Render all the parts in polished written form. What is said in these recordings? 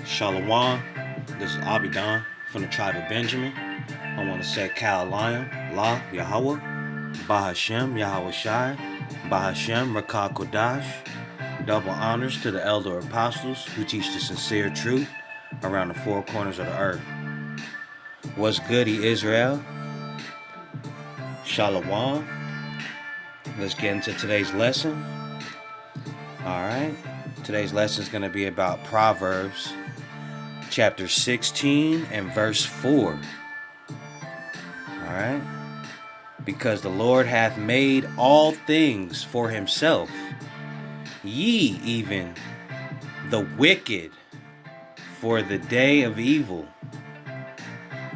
Shalom. This is Abidan from the tribe of Benjamin. I want to say Ka'alayim, La, Yahweh, Bahashem, Yahweh Shai, Bahashem, Rakah Kodash. Double honors to the elder apostles who teach the sincere truth around the four corners of the earth. What's goody, Israel? Shalom. Let's get into today's lesson. Alright. Today's lesson is going to be about Proverbs chapter 16 and verse 4. Alright. Because the Lord hath made all things for himself, ye even the wicked for the day of evil.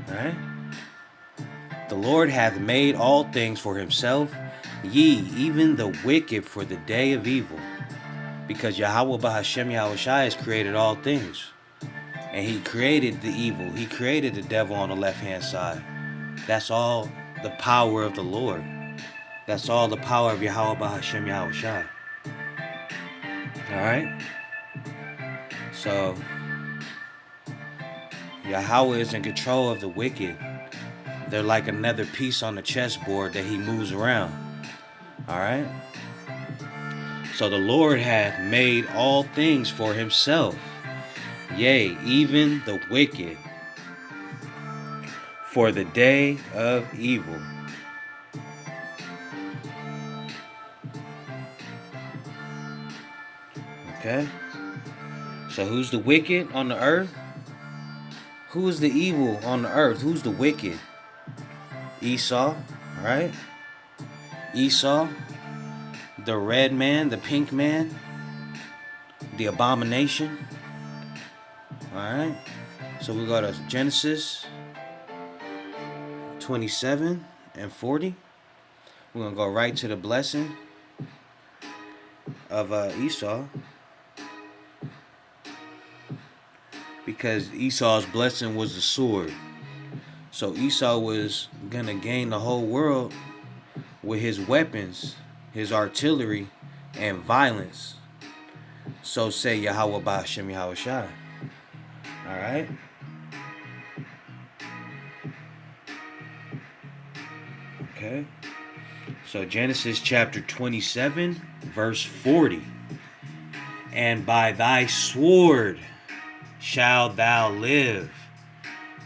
Alright. The Lord hath made all things for himself, ye even the wicked for the day of evil. Because Yahweh Bahashem Yahweh Shai has created all things. And he created the evil. He created the devil on the left-hand side. That's all the power of the Lord. That's all the power of Yahweh Bahashem Yahweh Shai. Alright? So, Yahweh is in control of the wicked. They're like another piece on the chessboard that he moves around. Alright? So the Lord hath made all things for himself, yea, even the wicked, for the day of evil. Okay? So who's the wicked on the earth? Who is the evil on the earth? Who's the wicked? Esau, right? Esau, the red man, the pink man, the abomination. Alright, so we go to Genesis 27 and 40. We're going to go right to the blessing of Esau. Because Esau's blessing was the sword. So Esau was going to gain the whole world with his weapons, his artillery, and violence. So say Yahweh Ba'ashem Yahweh Shai. Alright? Okay. So Genesis chapter 27, verse 40. And by thy sword shalt thou live,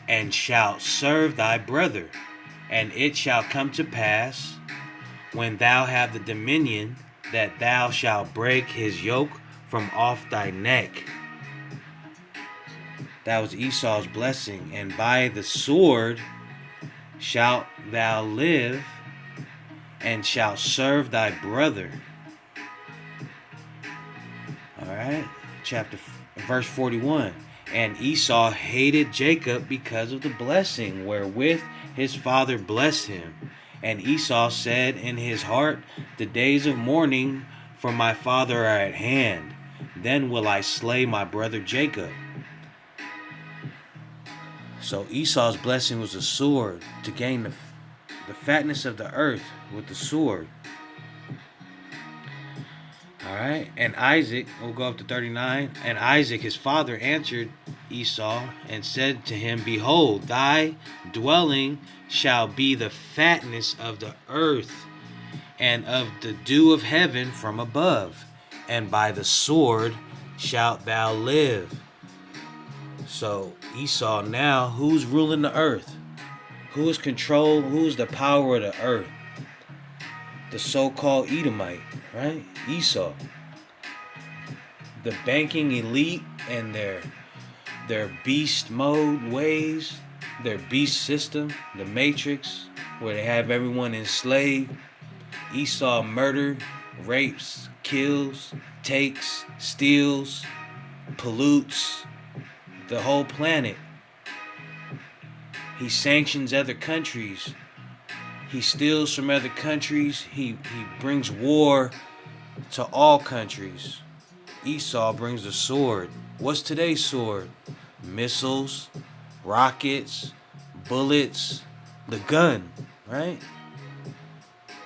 and shalt serve thy brother. And it shall come to pass, when thou have the dominion, that thou shalt break his yoke from off thy neck. That was Esau's blessing. And by the sword shalt thou live, and shalt serve thy brother. Alright, verse 41. And Esau hated Jacob because of the blessing wherewith his father blessed him. And Esau said in his heart, the days of mourning for my father are at hand. Then will I slay my brother Jacob. So Esau's blessing was a sword, to gain the fatness of the earth with the sword. Alright, and Isaac, we'll go up to 39. And Isaac his father answered Esau and said to him, behold, thy dwelling shall be the fatness of the earth, and of the dew of heaven from above, and by the sword shalt thou live. So Esau now, who's ruling the earth? Who is who's the power of the earth? The so-called Edomite, right? Esau. The banking elite and their beast mode ways, their beast system, the matrix, where they have everyone enslaved. Esau murder, rapes, kills, takes, steals, pollutes the whole planet. He sanctions other countries. He steals from other countries. He brings war to all countries. Esau brings the sword. What's today's sword? Missiles, rockets, bullets, the gun, right?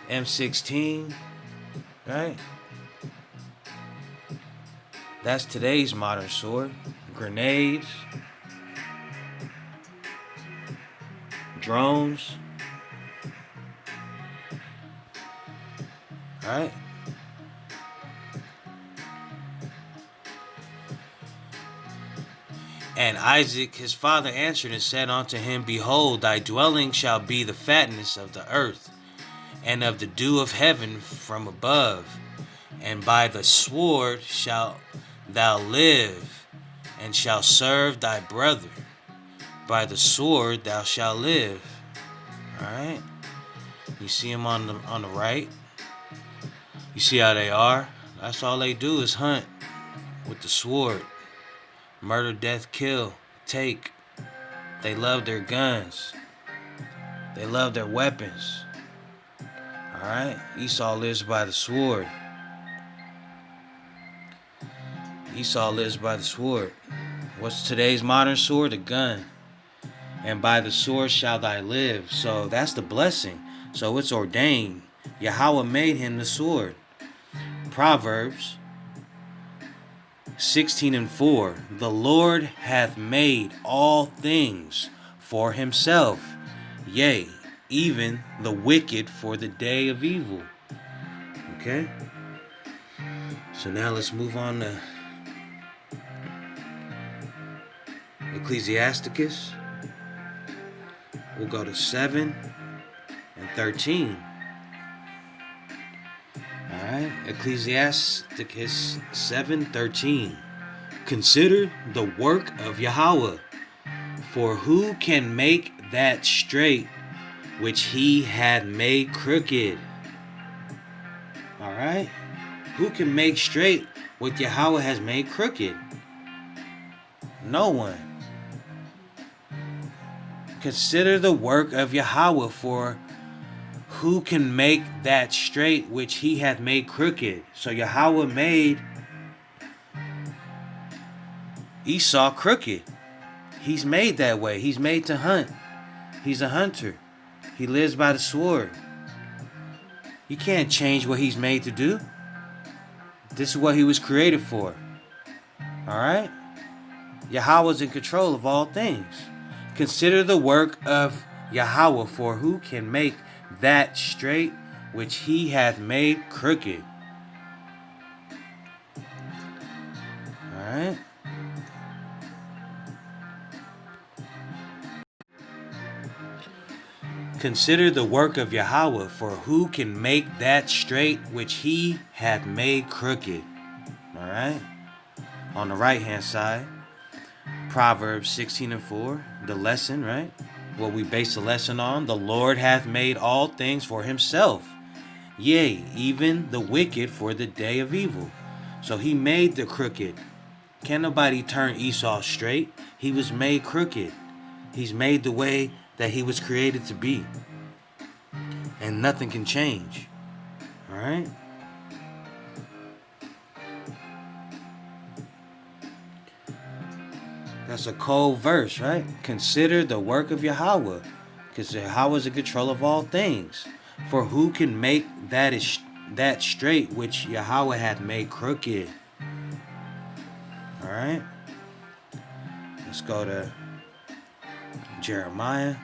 M16, right? That's today's modern sword. grenades, drones. Alright? And Isaac his father answered and said unto him, Behold, thy dwelling shall be the fatness of the earth, and of the dew of heaven from above. And by the sword shalt thou live, and shalt serve thy brother. By the sword thou shalt live. Alright? You see them on the right? You see how they are? That's all they do is hunt with the sword. Murder, death, kill, take. They love their guns. They love their weapons. Alright? Esau lives by the sword. Esau lives by the sword. What's today's modern sword? A gun. And by the sword shall thy live. So that's the blessing. So it's ordained. Yahweh made him the sword. Proverbs 16:4. The Lord hath made all things for himself, yea, even the wicked for the day of evil. Okay? So now let's move on to Ecclesiasticus. We'll go to 7 and 13. Alright, Ecclesiasticus 7:13. Consider the work of Yahweh, for who can make that straight which he had made crooked? Alright? Who can make straight what Yahweh has made crooked? No one. Consider the work of Yahweh, for who can make that straight which he hath made crooked? So Yahweh made Esau crooked. He's made that way. He's made to hunt. He's a hunter. He lives by the sword. You can't change what he's made to do. This is what he was created for. Alright? Yahweh's in control of all things. Consider the work of Yahweh, for who can make that straight which he hath made crooked? Alright? Consider the work of Yahweh, for who can make that straight which he hath made crooked? Alright? On the right hand side, Proverbs 16:4, the lesson, right? What we base the lesson on. The Lord hath made all things for himself, yea, even the wicked for the day of evil. So he made the crooked. Can't nobody turn Esau straight. He was made crooked. He's made the way that he was created to be. And nothing can change. Alright? That's a cold verse, right? Consider the work of Yahweh, because Yahweh is in control of all things. For who can make that straight which Yahweh hath made crooked? Alright? Let's go to Jeremiah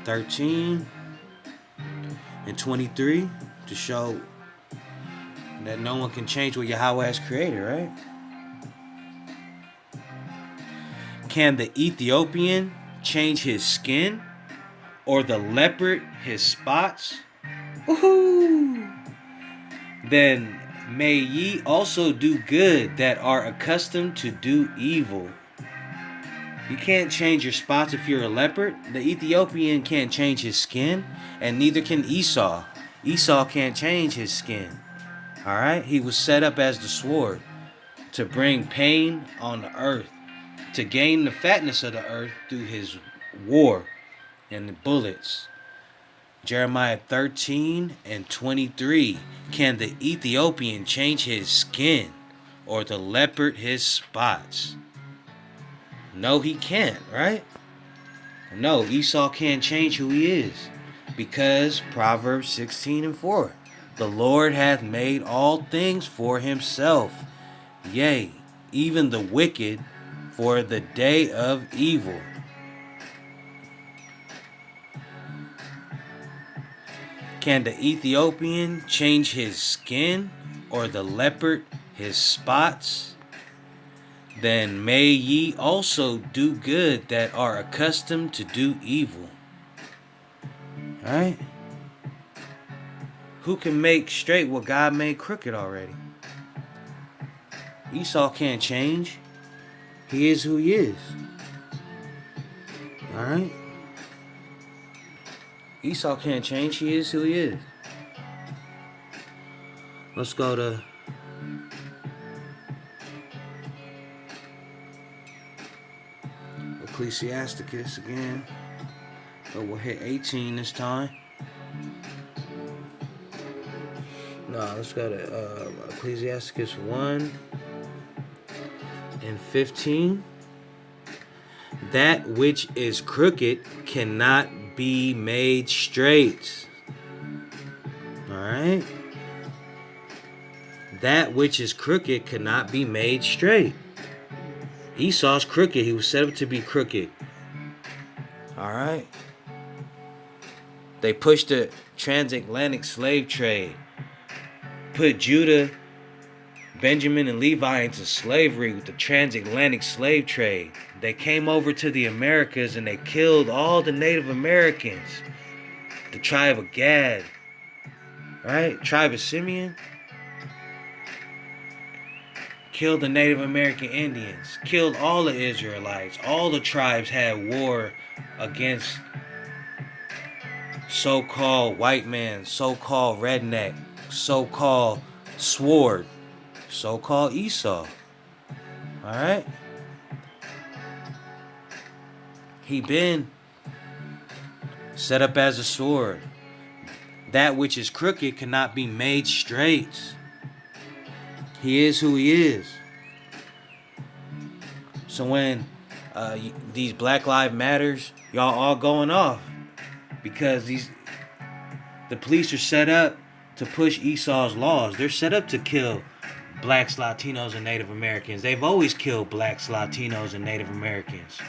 13 and 23 to show that no one can change what Yahweh has created, right? Can the Ethiopian change his skin, or the leopard his spots? Woohoo! Then may ye also do good that are accustomed to do evil. You can't change your spots if you're a leopard. The Ethiopian can't change his skin, and neither can Esau. Esau can't change his skin. Alright? He was set up as the sword to bring pain on the earth, to gain the fatness of the earth through his war and the bullets. Jeremiah 13 and 23. Can the Ethiopian change his skin, or the leopard his spots? No, he can't, right? No, Esau can't change who he is, because Proverbs 16:4. The Lord hath made all things for himself, yea, even the wicked, for the day of evil. Can the Ethiopian change his skin, or the leopard his spots? Then may ye also do good that are accustomed to do evil. Alright? Who can make straight what God made crooked already? Esau can't change. He is who he is. Alright? Esau can't change. He is who he is. Let's go to Ecclesiasticus again. But we'll hit 18 this time. No, let's go to Ecclesiasticus 1 and 15. That which is crooked cannot be made straight. Alright? That which is crooked cannot be made straight. Esau's crooked. He was set up to be crooked. Alright? They pushed the transatlantic slave trade. Put Judah, Benjamin, and Levi into slavery with the transatlantic slave trade. They came over to the Americas and they killed all the Native Americans. The tribe of Gad, right? Tribe of Simeon. Killed the Native American Indians. Killed all the Israelites. All the tribes had war against so-called white man, so-called redneck, so-called sword, so-called Esau. Alright? He been set up as a sword. That which is crooked cannot be made straight. He is who he is. So when these Black Lives Matters, y'all all going off because the police are set up to push Esau's laws. They're set up to kill blacks, Latinos, and Native Americans. They've always killed blacks, Latinos, and Native Americans.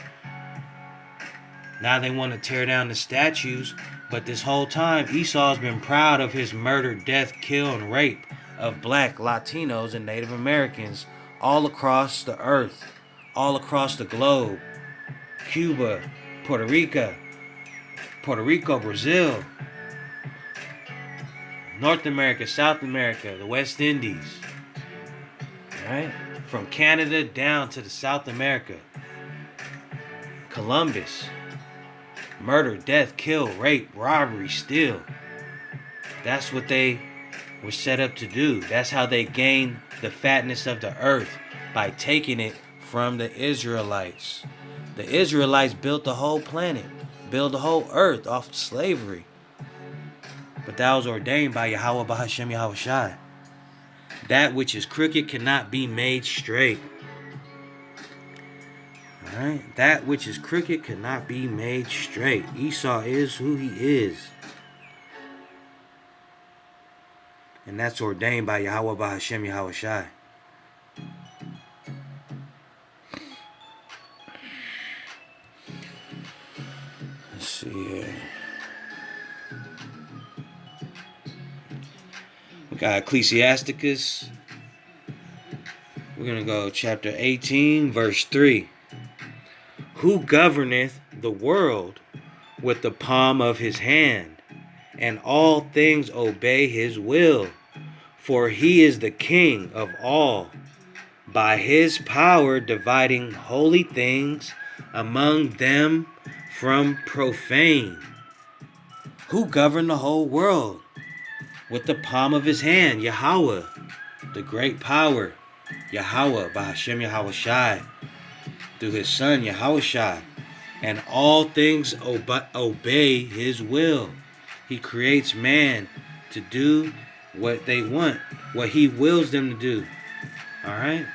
Now they want to tear down the statues, but this whole time Esau's been proud of his murder, death, kill, and rape of black, Latinos, and Native Americans all across the earth, all across the globe. Cuba, Puerto Rico, Brazil, North America, South America, the West Indies. Right? From Canada down to the South America. Columbus. Murder, death, kill, rape, robbery, steal. That's what they were set up to do. That's how they gained the fatness of the earth, by taking it from the Israelites. The Israelites built the whole planet, built the whole earth off slavery. But that was ordained by Yahweh Bahashem Yahweh Shai. That which is crooked cannot be made straight. Alright? That which is crooked cannot be made straight. Esau is who he is. And that's ordained by Yahweh Bahashem Yahweh Shai. Let's see here. We got Ecclesiasticus. We're going to go chapter 18, verse 3. Who governeth the world with the palm of his hand, and all things obey his will? For he is the king of all, by his power dividing holy things among them from profane. Who governed the whole world with the palm of his hand? Yahweh, the great power. Yahweh, Bahashem Yahweh Shai, through his son Yahweh Shai. And all things obey his will. He creates man to do what they want, what he wills them to do. Alright?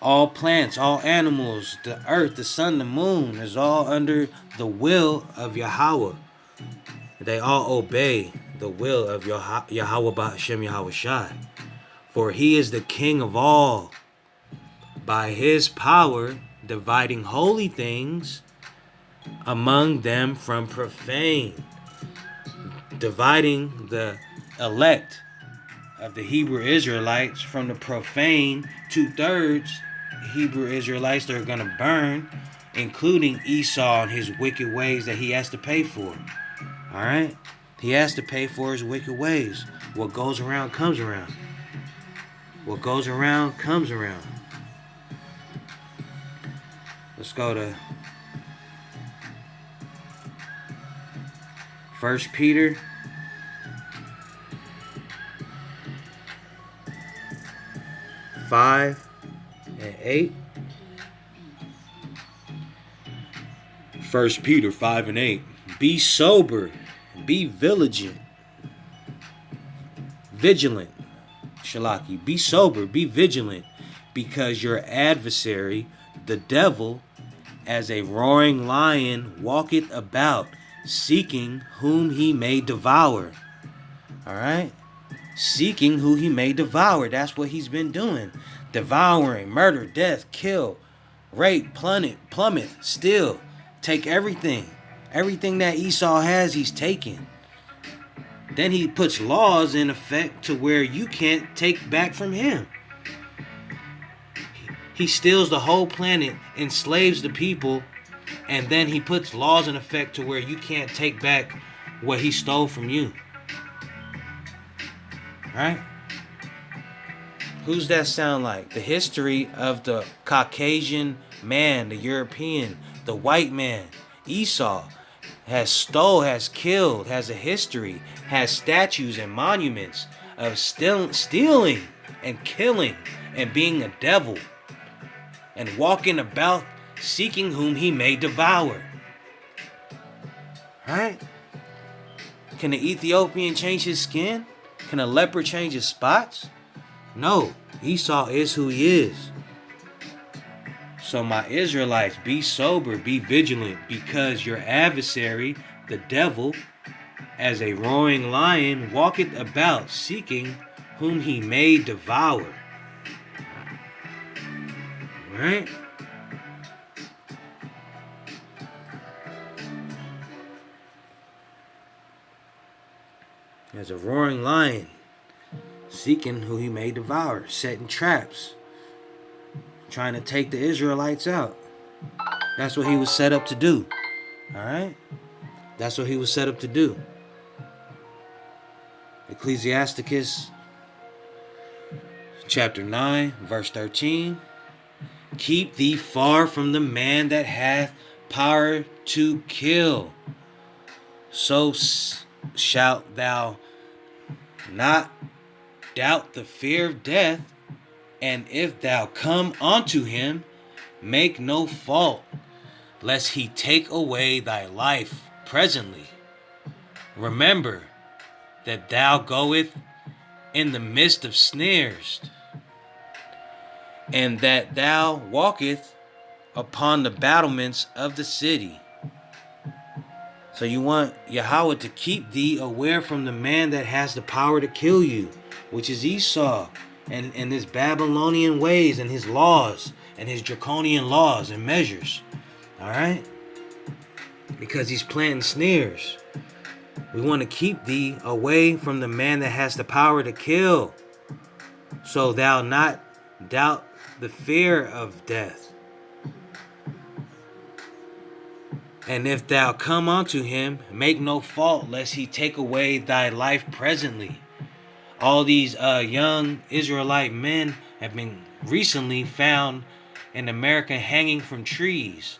All plants, all animals, the earth, the sun, the moon is all under the will of Yahweh. They all obey the will of Yahweh Ba'Shem Yahweh Shai. For he is the king of all, by his power dividing holy things among them from profane, dividing the elect of the Hebrew Israelites from the profane. 2/3 Hebrew Israelites that are going to burn, including Esau and his wicked ways that he has to pay for. All right? He has to pay for his wicked ways. What goes around comes around. What goes around comes around. Let's go to 1 Peter 5:8. 1 Peter 5:8. Be sober, be vigilant. Shalaki, be sober, be vigilant, because your adversary, the devil, as a roaring lion, walketh about, seeking whom he may devour. All right? Seeking who he may devour. That's what he's been doing. Devouring, murder, death, kill, rape, plummet, steal, take everything. Everything that Esau has, he's taking. Then he puts laws in effect to where you can't take back from him. He steals the whole planet, enslaves the people, and then he puts laws in effect to where you can't take back what he stole from you. Right? Who's that sound like? The history of the Caucasian man, the European, the white man, Esau, has stole, has killed, has a history, has statues and monuments of stealing and killing and being a devil and walking about seeking whom he may devour. Right? Can the Ethiopian change his skin? Can a leopard change his spots? No. Esau is who he is. So my Israelites, be sober, be vigilant, because your adversary, the devil, as a roaring lion, walketh about, seeking whom he may devour. Right? As a roaring lion, seeking who he may devour, setting traps, trying to take the Israelites out. That's what he was set up to do. Alright? That's what he was set up to do. Ecclesiasticus chapter 9, verse 13. Keep thee far from the man that hath power to kill. So shalt thou not doubt the fear of death, and if thou come unto him, make no fault, lest he take away thy life presently. Remember that thou goest in the midst of snares, and that thou walkest upon the battlements of the city. So you want Yahweh to keep thee aware from the man that has the power to kill you, which is Esau, and his Babylonian ways and his laws and his draconian laws and measures. Alright? Because he's planting snares. We want to keep thee away from the man that has the power to kill, so thou not doubt the fear of death. And if thou come unto him, make no fault, lest he take away thy life presently. All these young Israelite men have been recently found in America hanging from trees.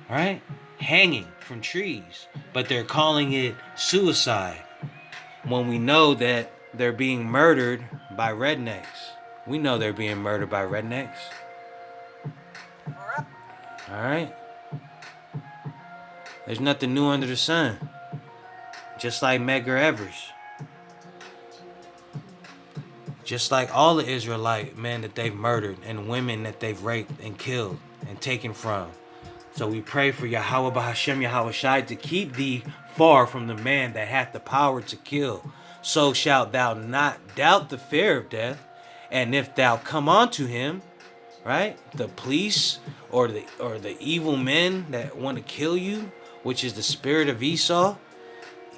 Right? Hanging from trees. But they're calling it suicide, when we know that they're being murdered by rednecks. We know they're being murdered by rednecks. Alright? There's nothing new under the sun. Just like Medgar Evers. Just like all the Israelite men that they've murdered and women that they've raped and killed and taken from. So we pray for Yahweh B'Hashem Yahweh Shai to keep thee far from the man that hath the power to kill, so shalt thou not doubt the fear of death. And if thou come unto him, right, the police or the evil men that want to kill you, which is the spirit of Esau,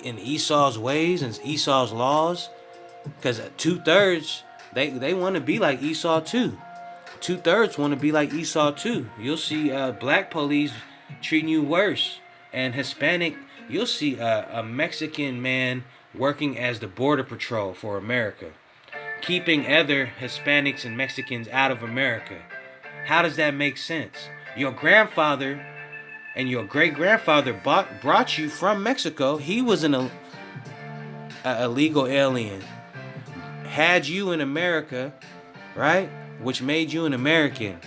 in Esau's ways and Esau's laws, because 2/3 they want to be like Esau too. 2/3 want to be like Esau too. You'll see black police treating you worse, and Hispanic. You'll see a Mexican man working as the border patrol for America, keeping other Hispanics and Mexicans out of America. How does that make sense? Your grandfather and your great-grandfather brought you from Mexico. He was an illegal alien. Had you in America, right? Which made you an American.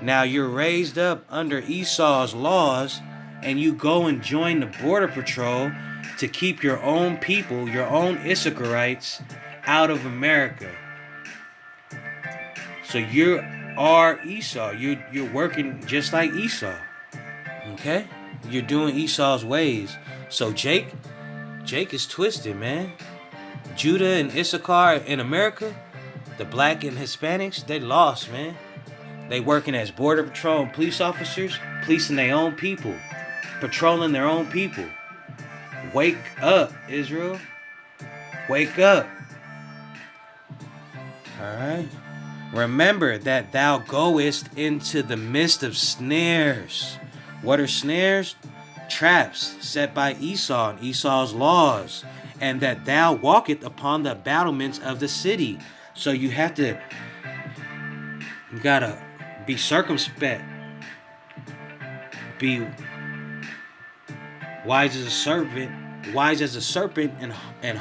Now you're raised up under Esau's laws, and you go and join the border patrol to keep your own people, your own Issacharites, out of America. So you are Esau. You're working just like Esau. Okay? You're doing Esau's ways. So Jake is twisted, man. Judah and Issachar in America, the black and Hispanics, they lost, man. They working as border patrol and police officers, policing their own people, patrolling their own people. Wake up, Israel. Wake up. Alright? Remember that thou goest into the midst of snares. What are snares? Traps set by Esau and Esau's laws. And that thou walkest upon the battlements of the city. So you gotta be circumspect. Be wise as a serpent, and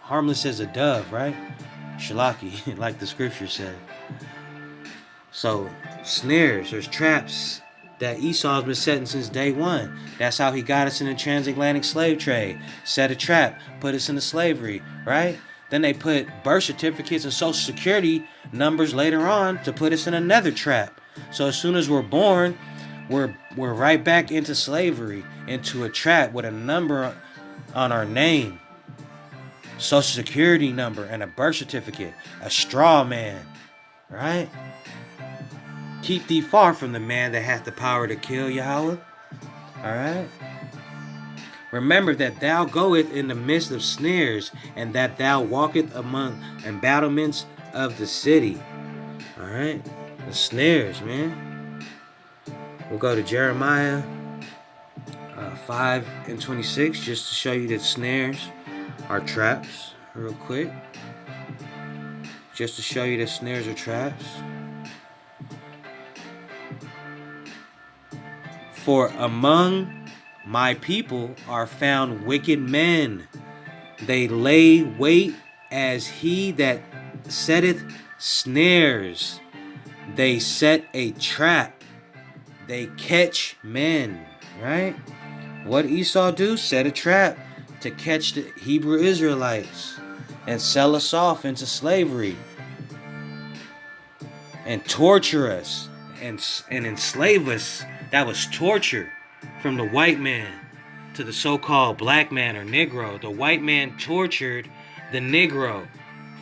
harmless as a dove, right? Shalaki, like the scripture said. So snares, there's traps that Esau's been setting since day one. That's how he got us in the transatlantic slave trade. Set a trap, put us into slavery, right? Then they put birth certificates and social security numbers later on to put us in another trap. So as soon as we're born, we're right back into slavery, into a trap with a number on our name, social security number, and a birth certificate, a straw man, right? Keep thee far from the man that hath the power to kill, Yahweh. Alright? Remember that thou goest in the midst of snares, and that thou walkest among embattlements of the city. Alright? The snares, man. We'll go to Jeremiah 5:26, just to show you that snares are traps, real quick. Just to show you that snares are traps. For among my people are found wicked men. They lay wait as he that setteth snares. They set a trap. They catch men. Right? What Esau do? Set a trap to catch the Hebrew Israelites and sell us off into slavery and torture us and enslave us. That was torture from the white man to the so-called black man or Negro. The white man tortured the Negro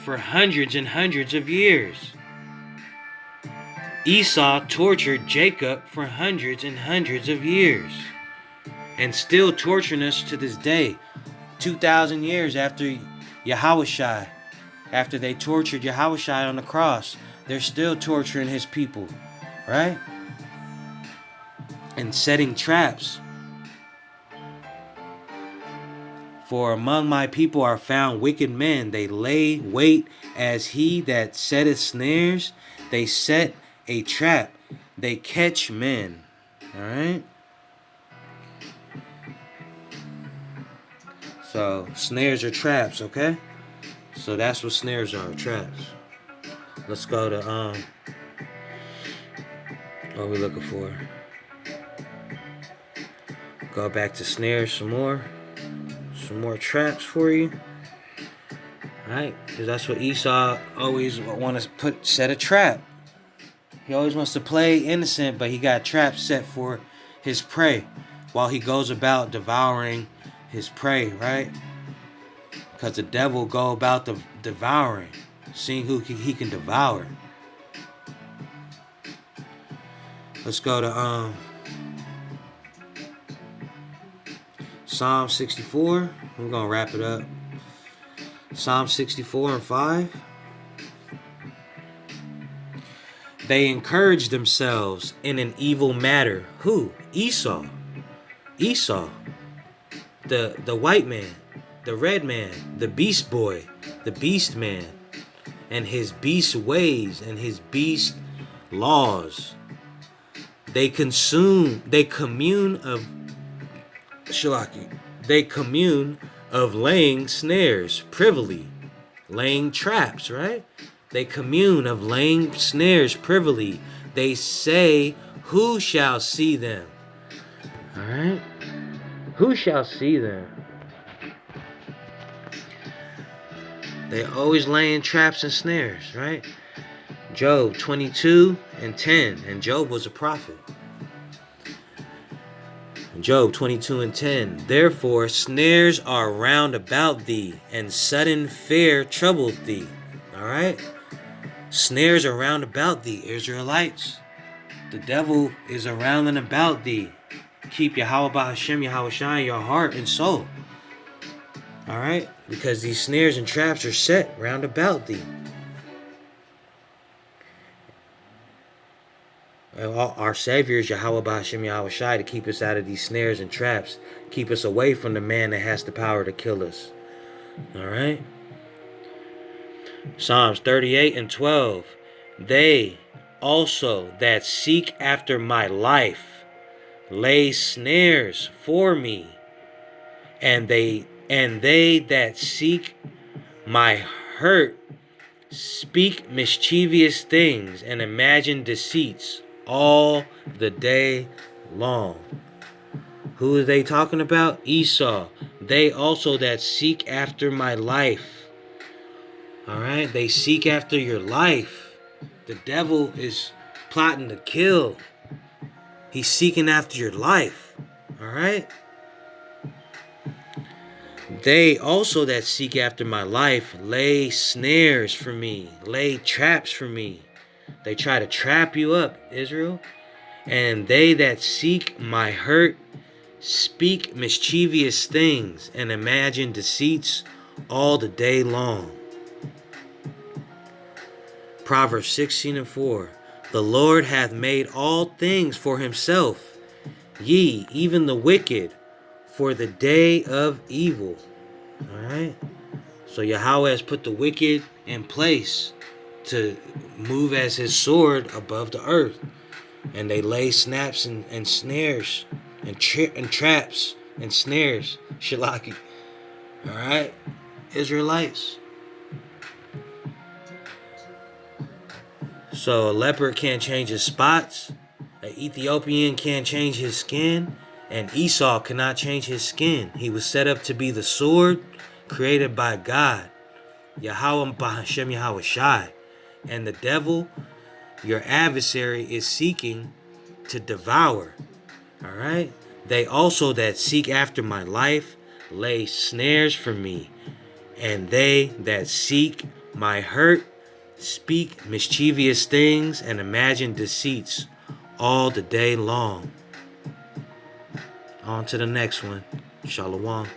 for hundreds and hundreds of years. Esau tortured Jacob for hundreds and hundreds of years, and still torturing us to this day. 2,000 years after Yahushua, after they tortured Yahushua on the cross, they're still torturing his people, right? And setting traps. For among my people are found wicked men. They lay wait as he that setteth snares. They set a trap. They catch men. Alright? So, snares are traps, okay? So that's what snares are, traps. Let's go to, what are we looking for? Go back to snares some more traps for you. Alright, because that's what Esau always wants to set a trap. He always wants to play innocent, but he got traps set for his prey while he goes about devouring his prey, right? Because the devil go about devouring, seeing who he can devour. Let's go to Psalm 64. We're going to wrap it up. Psalm 64 and 5. They encourage themselves in an evil matter. Who? Esau. Esau. The white man. The red man. The beast boy. The beast man. And his beast ways and his beast laws. They commune of Shalaki. They commune of laying snares privily, laying traps, right? They commune of laying snares privily. They say, who shall see them? All right? Who shall see them? They always laying traps and snares, right? Job 22 and 10. And Job was a prophet. Job 22 and 10. Therefore snares are round about thee, and sudden fear troubleth thee. All right? Snares are round about thee, Israelites. The devil is around and about thee. Keep Yahweh Hashem, Yahweh Shai in your heart and soul. All right? Because these snares and traps are set round about thee. Our Savior is Yahweh Hashem, Yahweh Shai, to keep us out of these snares and traps. Keep us away from the man that has the power to kill us. All right? Psalms 38 and 12. They also that seek after my life lay snares for me, and they that seek my hurt speak mischievous things and imagine deceits all the day long. Who are they talking about? Esau. They also that seek after my life. All right? They seek after your life. The devil is plotting to kill. He's seeking after your life. All right? They also that seek after my life lay snares for me, lay traps for me. They try to trap you up, Israel. And they that seek my hurt speak mischievous things and imagine deceits all the day long. Proverbs 16 and 4. The Lord hath made all things for himself, ye, even the wicked, for the day of evil. Alright? So Yahweh has put the wicked in place to move as his sword above the earth. And they lay snaps and snares and traps and snares. Shalaki. Alright? Israelites. So a leopard can't change his spots. An Ethiopian can't change his skin. And Esau cannot change his skin. He was set up to be the sword created by God. Yahweh Hashem Yahweh Shai. And the devil, your adversary, is seeking to devour. Alright? They also that seek after my life lay snares for me. And they that seek my hurt speak mischievous things and imagine deceits all the day long. On to the next one. Shalom.